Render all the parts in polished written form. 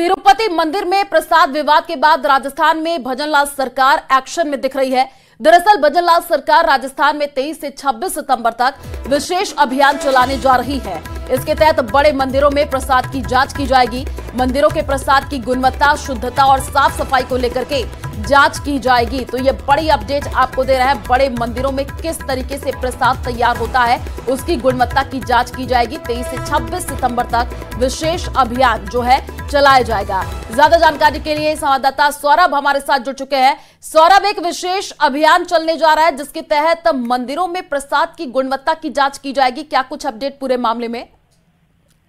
तिरुपति मंदिर में प्रसाद विवाद के बाद राजस्थान में भजनलाल सरकार एक्शन में दिख रही है। दरअसल भजनलाल सरकार राजस्थान में 23 से 26 सितंबर तक विशेष अभियान चलाने जा रही है। इसके तहत बड़े मंदिरों में प्रसाद की जांच की जाएगी। मंदिरों के प्रसाद की गुणवत्ता, शुद्धता और साफ सफाई को लेकर के जांच की जाएगी। तो ये बड़ी अपडेट आपको दे रहा है। बड़े मंदिरों में किस तरीके से प्रसाद तैयार होता है, उसकी गुणवत्ता की जांच की जाएगी। 23 से 26 सितंबर तक विशेष अभियान जो है चलाया जाएगा। ज्यादा जानकारी के लिए संवाददाता सौरभ हमारे साथ जुड़ चुके हैं। सौरभ, एक विशेष अभियान चलने जा रहा है जिसके तहत मंदिरों में प्रसाद की गुणवत्ता की जांच की जाएगी। क्या कुछ अपडेट पूरे मामले में?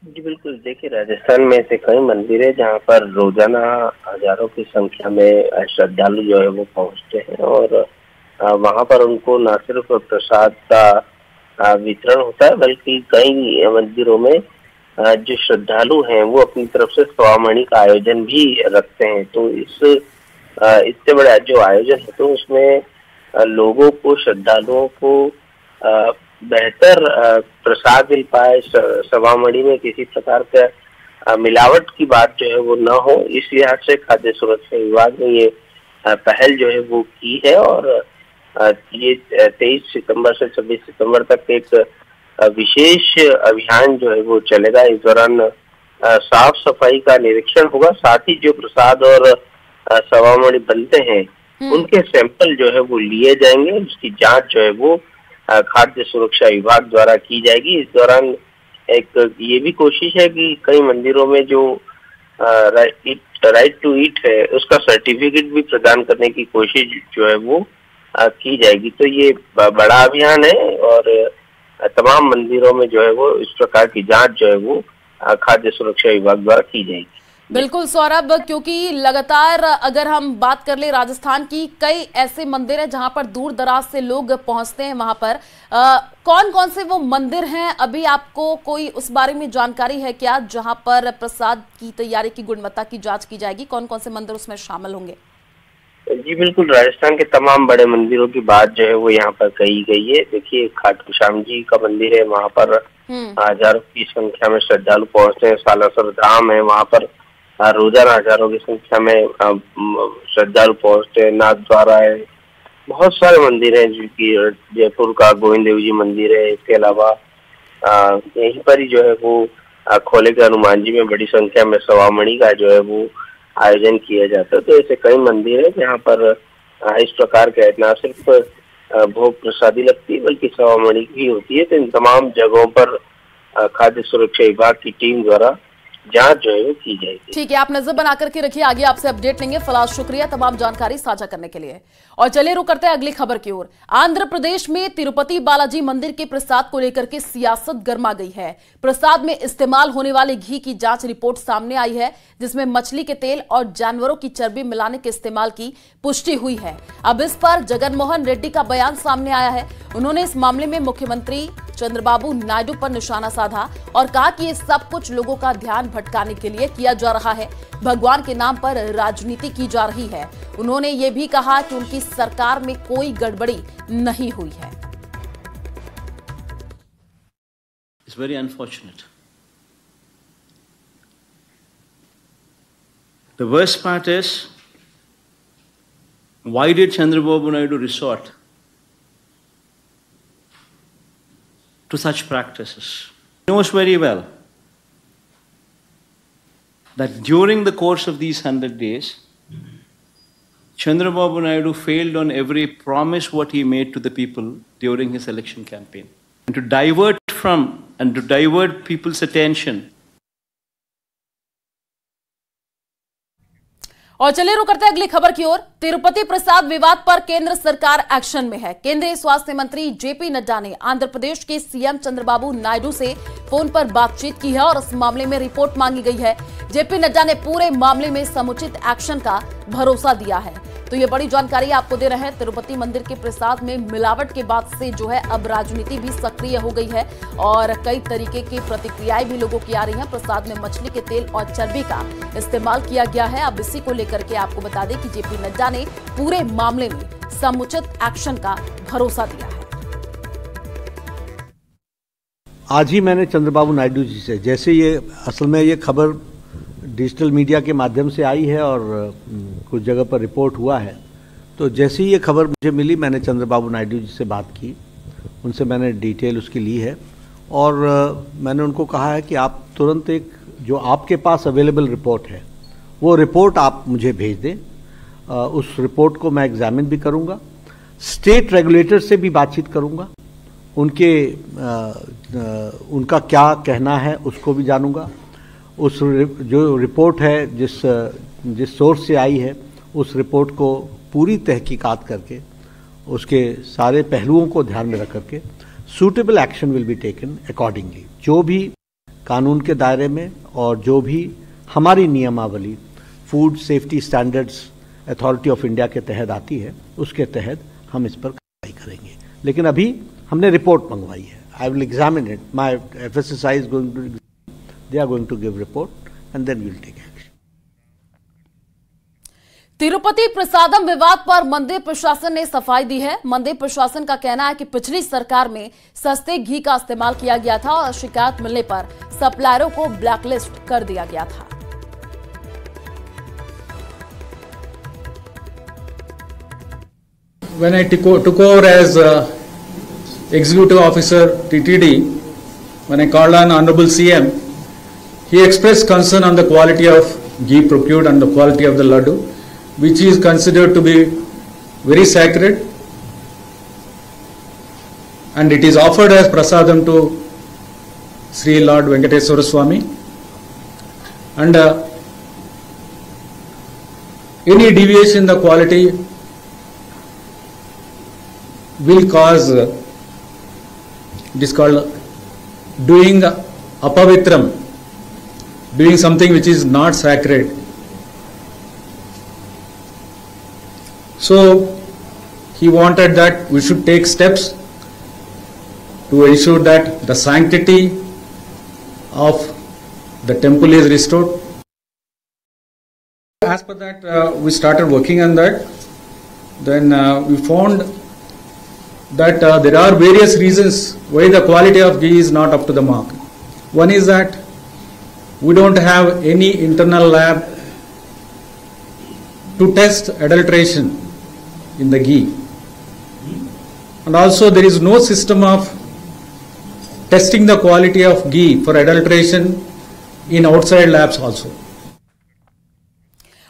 जी बिल्कुल, देखिए राजस्थान में ऐसे कई मंदिर है जहाँ पर रोजाना हजारों की संख्या में श्रद्धालु जो है वो पहुँचते हैं और वहाँ पर उनको न सिर्फ प्रसाद का वितरण होता है बल्कि कई मंदिरों में जो श्रद्धालु हैं वो अपनी तरफ से स्वामणि का आयोजन भी रखते हैं। तो इससे बड़ा जो आयोजन है तो उसमें लोगों को, श्रद्धालुओं को बेहतर प्रसाद मिल पाए, सवामणि में किसी प्रकार का मिलावट की बात जो है वो न हो, इस लिहाज से खाद्य सुरक्षा विभाग ने ये पहल जो है वो की है। और ये 23 सितंबर से 26 सितंबर तक एक विशेष अभियान जो है वो चलेगा। इस दौरान साफ सफाई का निरीक्षण होगा, साथ ही जो प्रसाद और सवामणि बनते हैं उनके सैंपल जो है वो लिए जाएंगे। उसकी जांच जो है वो खाद्य सुरक्षा विभाग द्वारा की जाएगी। इस दौरान एक ये भी कोशिश है कि कई मंदिरों में जो राइट टू ईट है उसका सर्टिफिकेट भी प्रदान करने की कोशिश जो है वो की जाएगी। तो ये बड़ा अभियान है और तमाम मंदिरों में जो है वो इस प्रकार की जांच जो है वो खाद्य सुरक्षा विभाग द्वारा की जाएगी। बिल्कुल सौरभ, क्योंकि लगातार अगर हम बात कर ले राजस्थान की, कई ऐसे मंदिर हैं जहां पर दूर दराज से लोग पहुंचते हैं। वहां पर कौन कौन से वो मंदिर हैं, अभी आपको कोई उस बारे में जानकारी है क्या, जहां पर प्रसाद की तैयारी की गुणवत्ता की जांच की जाएगी? कौन कौन से मंदिर उसमें शामिल होंगे? जी बिल्कुल, राजस्थान के तमाम बड़े मंदिरों की बात जो है वो यहाँ पर कही गई है। देखिए, खाटू श्याम जी का मंदिर है, वहाँ पर हजारों की संख्या में श्रद्धालु पहुंचते हैं। सालासर धाम है, वहाँ पर रोजाना हजारों की संख्या में श्रद्धालु पहुंचते हैं। नाथ द्वारा है, बहुत सारे मंदिर हैं जो कि जयपुर का गोविंद देव जी मंदिर है। इसके अलावा यहीं पर ही जो है वो खोले के हनुमान जी में बड़ी संख्या में सवामणि का जो है वो आयोजन किया जाता है। तो ऐसे कई मंदिर है जहाँ पर इस प्रकार के न सिर्फ भोग प्रसादी लगती है बल्कि सवामणि भी होती है। तो इन तमाम जगहों पर खाद्य सुरक्षा विभाग की टीम द्वारा जांच जो है वो की जाएगी। ठीक है, आप नजर बना करके रखिए, आगे आपसे अपडेट लेंगे। फिलहाल शुक्रिया तमाम जानकारी साझा करने के लिए। और चलिए रुक करते हैं अगली खबर की ओर। आंध्र प्रदेश में तिरुपति बालाजी मंदिर के प्रसाद को लेकर के सियासत गर्मा गई है। प्रसाद में इस्तेमाल होने वाले घी की जांच रिपोर्ट सामने आई है, जिसमें मछली के तेल और जानवरों की चर्बी मिलाने के इस्तेमाल की पुष्टि हुई है। अब इस पर जगनमोहन रेड्डी का बयान सामने आया है। उन्होंने इस मामले में मुख्यमंत्री चंद्रबाबू नायडू पर निशाना साधा और कहा कि ये सब कुछ लोगों का ध्यान भटकाने के लिए किया जा रहा है, भगवान के नाम पर राजनीति की जा रही है। उन्होंने ये भी कहा कि उनकी सरकार में कोई गड़बड़ी नहीं हुई है। It's very unfortunate. The worst part is, why did Chandrababu Naidu resort to such practices? He knows very well that during the course of these 100 days, Chandrababu Naidu failed on every promise what he made to the people during his election campaign. And to divert people's attention. और चलिए रुक करते हैं अगली खबर की ओर। तिरुपति प्रसाद विवाद पर केंद्र सरकार एक्शन में है। केंद्रीय स्वास्थ्य मंत्री जेपी नड्डा ने आंध्र प्रदेश के सीएम चंद्रबाबू नायडू से फोन पर बातचीत की है और इस मामले में रिपोर्ट मांगी गई है। जेपी नड्डा ने पूरे मामले में समुचित एक्शन का भरोसा दिया है। तो ये बड़ी जानकारी आपको दे रहे हैं। तिरुपति मंदिर के प्रसाद में मिलावट के बाद से जो है अब राजनीति भी सक्रिय हो गई है और कई तरीके की प्रतिक्रियाएं भी लोगों की आ रही हैं। प्रसाद में मछली के तेल और चर्बी का इस्तेमाल किया गया है। अब इसी को लेकर के आपको बता दें कि जेपी नड्डा ने पूरे मामले में समुचित एक्शन का भरोसा दिया है। आज ही मैंने चंद्रबाबू नायडू जी से, जैसे ये असल में ये खबर डिजिटल मीडिया के माध्यम से आई है और कुछ जगह पर रिपोर्ट हुआ है। तो जैसे ही ये खबर मुझे मिली, मैंने चंद्रबाबू नायडू जी से बात की, उनसे मैंने डिटेल उसकी ली है और मैंने उनको कहा है कि आप तुरंत एक जो आपके पास अवेलेबल रिपोर्ट है वो रिपोर्ट आप मुझे भेज दें। उस रिपोर्ट को मैं एग्जामिन भी करूंगा, स्टेट रेगुलेटर से भी बातचीत करूंगा, उनका क्या कहना है उसको भी जानूंगा। उस जो रिपोर्ट है जिस सोर्स से आई है उस रिपोर्ट को पूरी तहकीकात करके उसके सारे पहलुओं को ध्यान में रख करके suitable action will be taken accordingly. जो भी कानून के दायरे में और जो भी हमारी नियमावली food safety standards authority of India के तहत आती है उसके तहत हम इस पर कार्रवाई करेंगे। लेकिन अभी हमने रिपोर्ट मंगवाई है। I will examine it, my FSSAI is going to, they are going to give report and then we will take action. Tirupati prasadam विवाद पर मंदिर प्रशासन ने सफाई दी है। मंदिर प्रशासन का कहना है कि पिछली सरकार में सस्ते घी का इस्तेमाल किया गया था और शिकायत मिलने पर सप्लायरों को ब्लैकलिस्ट कर दिया गया था। When I took over as executive officer TTD, when I called on Honorable CM, he expressed concern on the quality of ghee procured and the quality of the laddu, which is considered to be very sacred, and it is offered as prasadam to Sri Lord Venkateswara Swami, and any deviation in the quality will cause, it is called doing apavitram, doing something which is not sacred. So he wanted that we should take steps to ensure that the sanctity of the temple is restored. As per that, we started working on that. Then we found that there are various reasons why the quality of ghee is not up to the mark. One is that we don't have any internal lab to test adulteration in the ghee, and also there is no system of testing the quality of ghee for adulteration in outside labs also.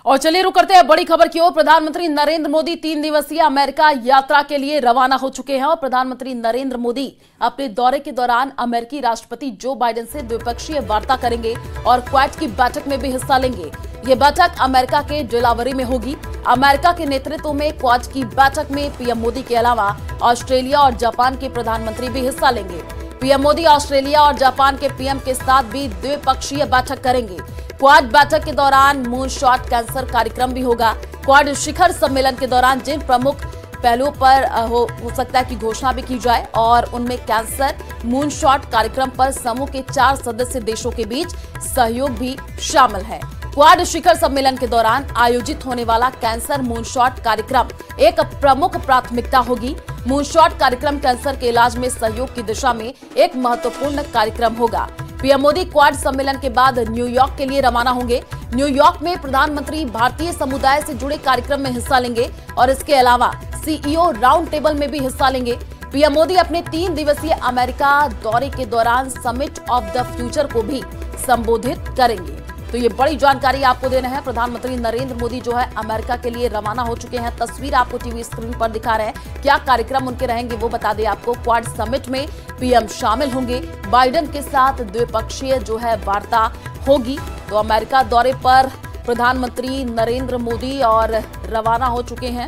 और चलिए रुक करते हैं बड़ी खबर की ओर। प्रधानमंत्री नरेंद्र मोदी 3 दिवसीय अमेरिका यात्रा के लिए रवाना हो चुके हैं और प्रधानमंत्री नरेंद्र मोदी अपने दौरे के दौरान अमेरिकी राष्ट्रपति जो बाइडेन से द्विपक्षीय वार्ता करेंगे और क्वाड की बैठक में भी हिस्सा लेंगे। ये बैठक अमेरिका के डेलावेयर में होगी। अमेरिका के नेतृत्व में क्वाड की बैठक में पीएम मोदी के अलावा ऑस्ट्रेलिया और जापान के प्रधानमंत्री भी हिस्सा लेंगे। पीएम मोदी ऑस्ट्रेलिया और जापान के पीएम के साथ भी द्विपक्षीय बैठक करेंगे। क्वाड बैठक के दौरान मून शॉट कैंसर कार्यक्रम भी होगा। क्वाड शिखर सम्मेलन के दौरान जिन प्रमुख पहलुओं पर हो सकता है कि घोषणा भी की जाए और उनमें कैंसर मून शॉट कार्यक्रम पर समूह के 4 सदस्य देशों के बीच सहयोग भी शामिल है। क्वाड शिखर सम्मेलन के दौरान आयोजित होने वाला कैंसर मून शॉट कार्यक्रम एक प्रमुख प्राथमिकता होगी। मून शॉट कार्यक्रम कैंसर के इलाज में सहयोग की दिशा में एक महत्वपूर्ण कार्यक्रम होगा। पीएम मोदी क्वाड सम्मेलन के बाद न्यूयॉर्क के लिए रवाना होंगे। न्यूयॉर्क में प्रधानमंत्री भारतीय समुदाय से जुड़े कार्यक्रम में हिस्सा लेंगे और इसके अलावा सीईओ राउंड टेबल में भी हिस्सा लेंगे। पीएम मोदी अपने 3 दिवसीय अमेरिका दौरे के दौरान समिट ऑफ द फ्यूचर को भी संबोधित करेंगे। तो ये बड़ी जानकारी आपको देना है। प्रधानमंत्री नरेंद्र मोदी जो है अमेरिका के लिए रवाना हो चुके हैं। तस्वीर आपको टीवी स्क्रीन पर दिखा रहे हैं। क्या कार्यक्रम उनके रहेंगे वो बता दें आपको। क्वाड समिट में पीएम शामिल होंगे। बाइडेन के साथ द्विपक्षीय जो है वार्ता होगी। तो अमेरिका दौरे पर प्रधानमंत्री नरेंद्र मोदी और रवाना हो चुके हैं,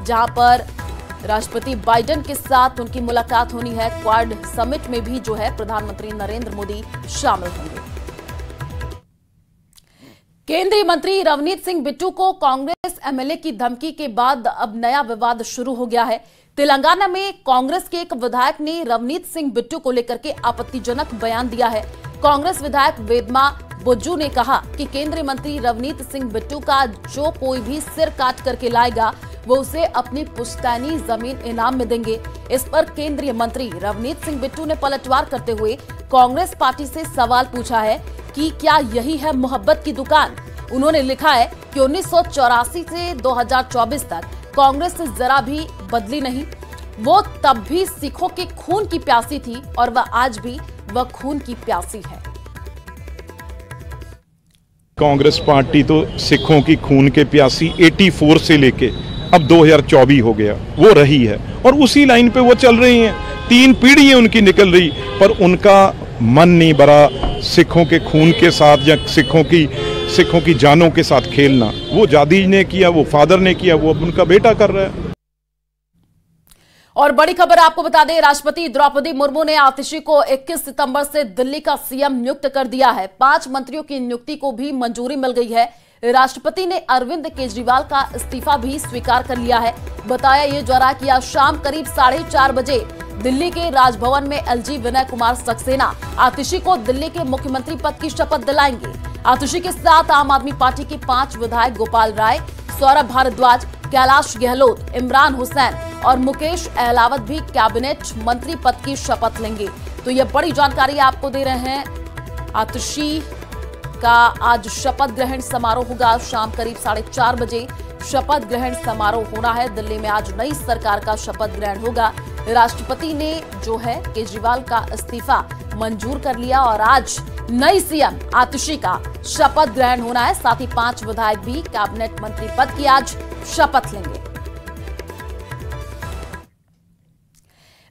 जहां पर राष्ट्रपति बाइडेन के साथ उनकी मुलाकात होनी है। क्वाड समिट में भी जो है प्रधानमंत्री नरेंद्र मोदी शामिल होंगे। केंद्रीय मंत्री रवनीत सिंह बिट्टू को कांग्रेस एमएलए की धमकी के बाद अब नया विवाद शुरू हो गया है। तेलंगाना में कांग्रेस के एक विधायक ने रवनीत सिंह बिट्टू को लेकर के आपत्तिजनक बयान दिया है। कांग्रेस विधायक वेदमा बुज्जू ने कहा कि केंद्रीय मंत्री रवनीत सिंह बिट्टू का जो कोई भी सिर काट करके लाएगा वो उसे अपनी पुश्तैनी जमीन इनाम में देंगे। इस पर केंद्रीय मंत्री रवनीत सिंह बिट्टू ने पलटवार करते हुए कांग्रेस पार्टी से सवाल पूछा है कि क्या यही है मोहब्बत की दुकान। उन्होंने लिखा है कि 1984 से 2024 तक कांग्रेस जरा भी बदली नहीं। वो तब भी सिखों के खून की प्यासी थी और वह आज भी वह खून की प्यासी है। कांग्रेस पार्टी तो सिखों की खून के प्यासी 84 से लेके अब 2024 हो गया वो रही है और उसी लाइन पे वो चल रही हैं। 3 पीढ़ियां उनकी निकल रही, पर उनका मन नहीं भरा सिखों के खून के साथ या सिखों की जानों के साथ खेलना। वो दादी ने किया, वो फादर ने किया, वो अब उनका बेटा कर रहा है। और बड़ी खबर आपको बता दें, राष्ट्रपति द्रौपदी मुर्मू ने आतिशी को 21 सितंबर से दिल्ली का सीएम नियुक्त कर दिया है। 5 मंत्रियों की नियुक्ति को भी मंजूरी मिल गई है। राष्ट्रपति ने अरविंद केजरीवाल का इस्तीफा भी स्वीकार कर लिया है। बताया ये जा रहा कि आज शाम करीब 4:30 बजे दिल्ली के राजभवन में एलजी विनय कुमार सक्सेना आतिशी को दिल्ली के मुख्यमंत्री पद की शपथ दिलाएंगे। आतिशी के साथ आम आदमी पार्टी के 5 विधायक गोपाल राय, सौरभ भारद्वाज, कैलाश गहलोत, इमरान हुसैन और मुकेश अहलावत भी कैबिनेट मंत्री पद की शपथ लेंगे। तो ये बड़ी जानकारी आपको दे रहे हैं। आतिशी का आज शपथ ग्रहण समारोह होगा। शाम करीब 4:30 बजे शपथ ग्रहण समारोह होना है। दिल्ली में आज नई सरकार का शपथ ग्रहण होगा। राष्ट्रपति ने जो है केजरीवाल का इस्तीफा मंजूर कर लिया और आज नई सीएम आतिशी का शपथ ग्रहण होना है। साथ ही 5 विधायक भी कैबिनेट मंत्री पद की आज शपथ लेंगे।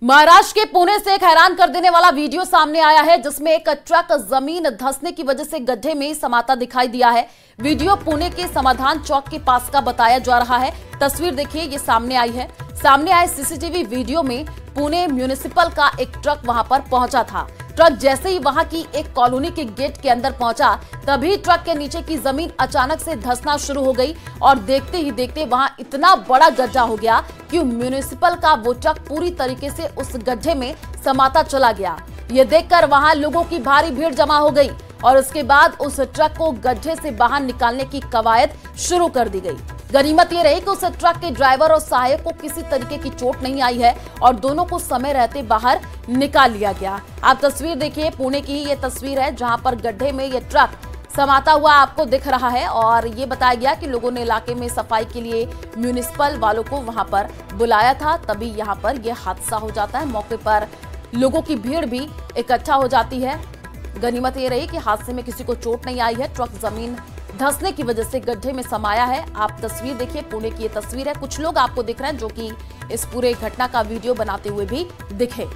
महाराष्ट्र के पुणे से एक हैरान कर देने वाला वीडियो सामने आया है, जिसमें एक ट्रक जमीन धंसने की वजह से गड्ढे में समाता दिखाई दिया है। वीडियो पुणे के समाधान चौक के पास का बताया जा रहा है। तस्वीर देखिए, ये सामने आई है। सामने आए सीसीटीवी वीडियो में पुणे म्यूनिसिपल का एक ट्रक वहां पर पहुंचा था। ट्रक जैसे ही वहां की एक कॉलोनी के गेट के अंदर पहुंचा, तभी ट्रक के नीचे की जमीन अचानक से धंसना शुरू हो गई और देखते ही देखते वहां इतना बड़ा गड्ढा हो गया कि म्यूनिसिपल का वो ट्रक पूरी तरीके से उस गड्ढे में समाता चला गया। ये देखकर वहां लोगों की भारी भीड़ जमा हो गई और उसके बाद उस ट्रक को गड्ढे से बाहर निकालने की कवायद शुरू कर दी गई। गनीमत ये रही कि उस ट्रक के ड्राइवर और सहायक को किसी तरीके की चोट नहीं आई है और दोनों को समय रहते बाहर निकाल लिया गया। आप तस्वीर देखिए, पुणे की ये तस्वीर है जहां पर गड्ढे में ये ट्रक समाता हुआ आपको दिख रहा है और ये बताया गया कि लोगों ने इलाके में सफाई के लिए म्यूनिसिपल वालों को वहां पर बुलाया था, तभी यहां पर यह हादसा हो जाता है। मौके पर लोगों की भीड़ भी इकट्ठा हो जाती है। गनीमत ये रही कि हादसे में किसी को चोट नहीं आई है। ट्रक जमीन धंसने की वजह से गड्ढे में समाया है। आप तस्वीर देखिए, पुणे की ये तस्वीर है। कुछ लोग आपको दिख रहे हैं जो कि इस पूरे घटना का वीडियो बनाते हुए भी दिखे।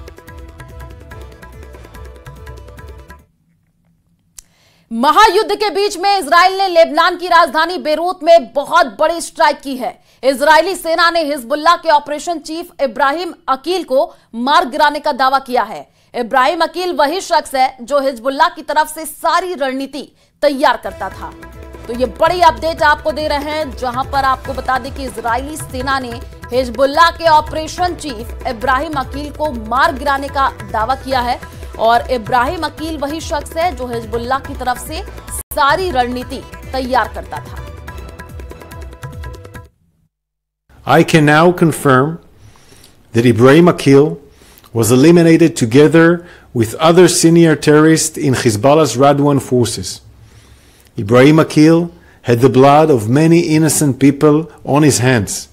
महायुद्ध के बीच में इजराइल ने लेबनान की राजधानी बेरूत में बहुत बड़ी स्ट्राइक की है। इजरायली सेना ने हिजबुल्लाह के ऑपरेशन चीफ इब्राहिम अकील को मार गिराने का दावा किया है। इब्राहिम अकील वही शख्स है जो हिजबुल्लाह की तरफ से सारी रणनीति तैयार करता था। तो ये बड़ी अपडेट आपको दे रहे हैं, जहां पर आपको बता दें कि इजरायली सेना ने हिजबुल्लाह के ऑपरेशन चीफ इब्राहिम अकील को मार गिराने का दावा किया है और इब्राहिम अकील वही शख्स है जो हिजबुल्लाह की तरफ से सारी रणनीति तैयार करता था। I can now confirm that Ibrahim Akil was eliminated together with other senior terrorists in Hezbollah's Radwan forces. Ibrahim Akil had the blood of many innocent people on his hands.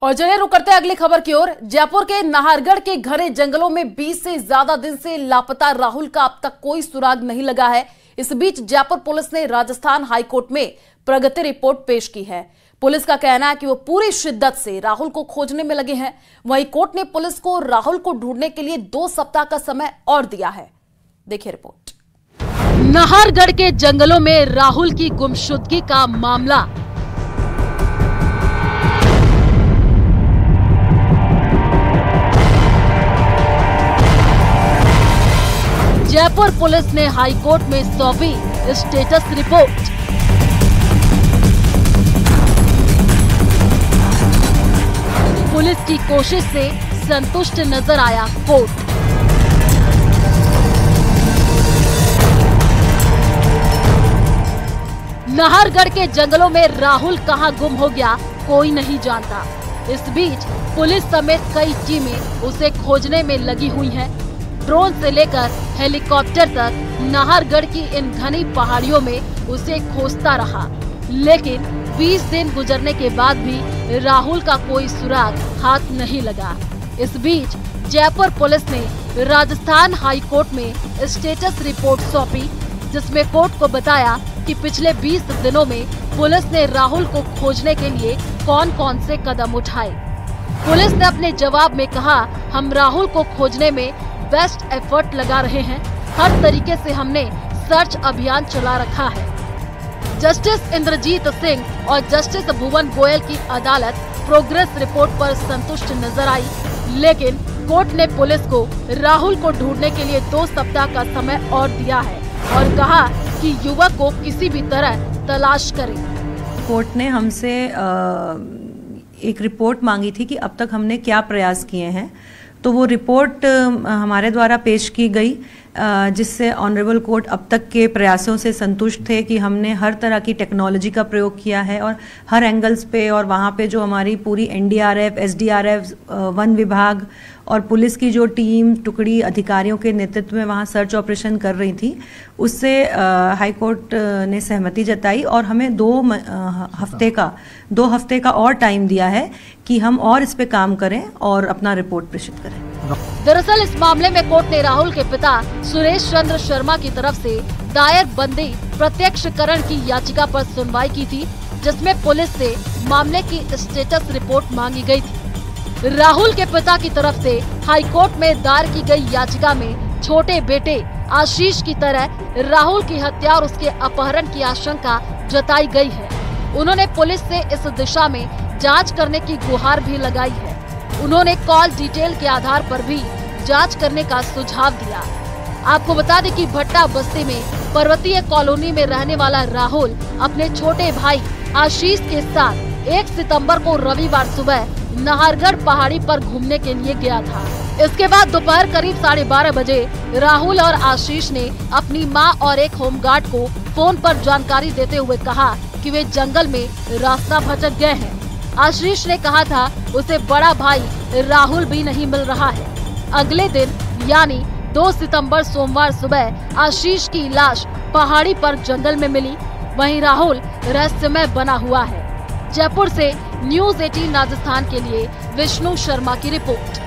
और चलिए रुक करते हैं अगली खबर की ओर। जयपुर के नाहरगढ़ के घने जंगलों में 20 से ज्यादा दिन से लापता राहुल का अब तक कोई सुराग नहीं लगा है। इस बीच जयपुर पुलिस ने राजस्थान हाईकोर्ट में प्रगति रिपोर्ट पेश की है। पुलिस का कहना है कि वो पूरी शिद्दत से राहुल को खोजने में लगे हैं। वहीं कोर्ट ने पुलिस को राहुल को ढूंढने के लिए 2 सप्ताह का समय और दिया है। देखिए रिपोर्ट। नाहरगढ़ के जंगलों में राहुल की गुमशुदगी का मामला। जयपुर पुलिस ने हाईकोर्ट में सौंपी स्टेटस रिपोर्ट। पुलिस की कोशिश से संतुष्ट नजर आया कोर्ट। नाहरगढ़ के जंगलों में राहुल कहां गुम हो गया कोई नहीं जानता। इस बीच पुलिस समेत कई टीमें उसे खोजने में लगी हुई हैं। ड्रोन से लेकर हेलीकॉप्टर तक नाहरगढ़ की इन घनी पहाड़ियों में उसे खोजता रहा, लेकिन 20 दिन गुजरने के बाद भी राहुल का कोई सुराग हाथ नहीं लगा। इस बीच जयपुर पुलिस ने राजस्थान हाई कोर्ट में स्टेटस रिपोर्ट सौंपी, जिसमें कोर्ट को बताया कि पिछले 20 दिनों में पुलिस ने राहुल को खोजने के लिए कौन कौन से कदम उठाए। पुलिस ने अपने जवाब में कहा, हम राहुल को खोजने में बेस्ट एफर्ट लगा रहे हैं, हर तरीके से हमने सर्च अभियान चला रखा है। जस्टिस इंद्रजीत सिंह और जस्टिस भुवन गोयल की अदालत प्रोग्रेस रिपोर्ट पर संतुष्ट नजर आई, लेकिन कोर्ट ने पुलिस को राहुल को ढूंढने के लिए 2 सप्ताह का समय और दिया है और कहा कि युवक को किसी भी तरह तलाश करें। कोर्ट ने हमसे एक रिपोर्ट मांगी थी कि अब तक हमने क्या प्रयास किए हैं, तो वो रिपोर्ट हमारे द्वारा पेश की गई, जिससे ऑनरेबल कोर्ट अब तक के प्रयासों से संतुष्ट थे कि हमने हर तरह की टेक्नोलॉजी का प्रयोग किया है और हर एंगल्स पे, और वहाँ पे जो हमारी पूरी एनडीआरएफ, एसडीआरएफ, वन विभाग और पुलिस की जो टीम टुकड़ी अधिकारियों के नेतृत्व में वहाँ सर्च ऑपरेशन कर रही थी, उससे हाई कोर्ट ने सहमति जताई और हमें 2 हफ्ते का और टाइम दिया है कि हम और इस पे काम करें और अपना रिपोर्ट प्रेषित करें। दरअसल इस मामले में कोर्ट ने राहुल के पिता सुरेश चंद्र शर्मा की तरफ से दायर बंदी प्रत्यक्षकरण की याचिका पर सुनवाई की थी, जिसमें पुलिस से मामले की स्टेटस रिपोर्ट मांगी गई थी। राहुल के पिता की तरफ से हाई कोर्ट में दायर की गई याचिका में छोटे बेटे आशीष की तरह राहुल की हत्या और उसके अपहरण की आशंका जताई गई है। उन्होंने पुलिस से इस दिशा में जांच करने की गुहार भी लगाई है। उन्होंने कॉल डिटेल के आधार पर भी जांच करने का सुझाव दिया। आपको बता दें कि भट्टा बस्ती में पर्वतीय कॉलोनी में रहने वाला राहुल अपने छोटे भाई आशीष के साथ 1 सितंबर को रविवार सुबह नाहरगढ़ पहाड़ी पर घूमने के लिए गया था। इसके बाद दोपहर करीब 12:30 बजे राहुल और आशीष ने अपनी मां और एक होमगार्ड को फोन पर जानकारी देते हुए कहा कि वे जंगल में रास्ता भटक गए हैं। आशीष ने कहा था उसे बड़ा भाई राहुल भी नहीं मिल रहा है। अगले दिन यानी 2 सितंबर सोमवार सुबह आशीष की लाश पहाड़ी पर जंगल में मिली। वहीं राहुल रहस्यमय बना हुआ है। जयपुर से न्यूज़ 18 राजस्थान के लिए विष्णु शर्मा की रिपोर्ट।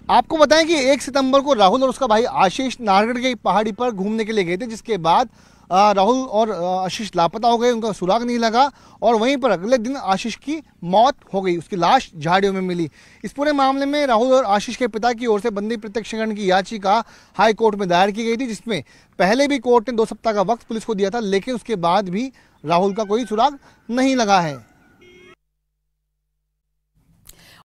आपको बताएं कि 1 सितंबर को राहुल और उसका भाई आशीष नाहरगढ़ की पहाड़ी पर घूमने के लिए गए थे, जिसके बाद राहुल और आशीष लापता हो गए, उनका सुराग नहीं लगा और वहीं पर अगले दिन आशीष की मौत हो गई, उसकी लाश झाड़ियों में मिली। इस पूरे मामले में राहुल और आशीष के पिता की ओर से बंदी प्रत्यक्षकरण की याचिका हाई कोर्ट में दायर की गई थी, जिसमें पहले भी कोर्ट ने 2 सप्ताह का वक्त पुलिस को दिया था, लेकिन उसके बाद भी राहुल का कोई सुराग नहीं लगा है।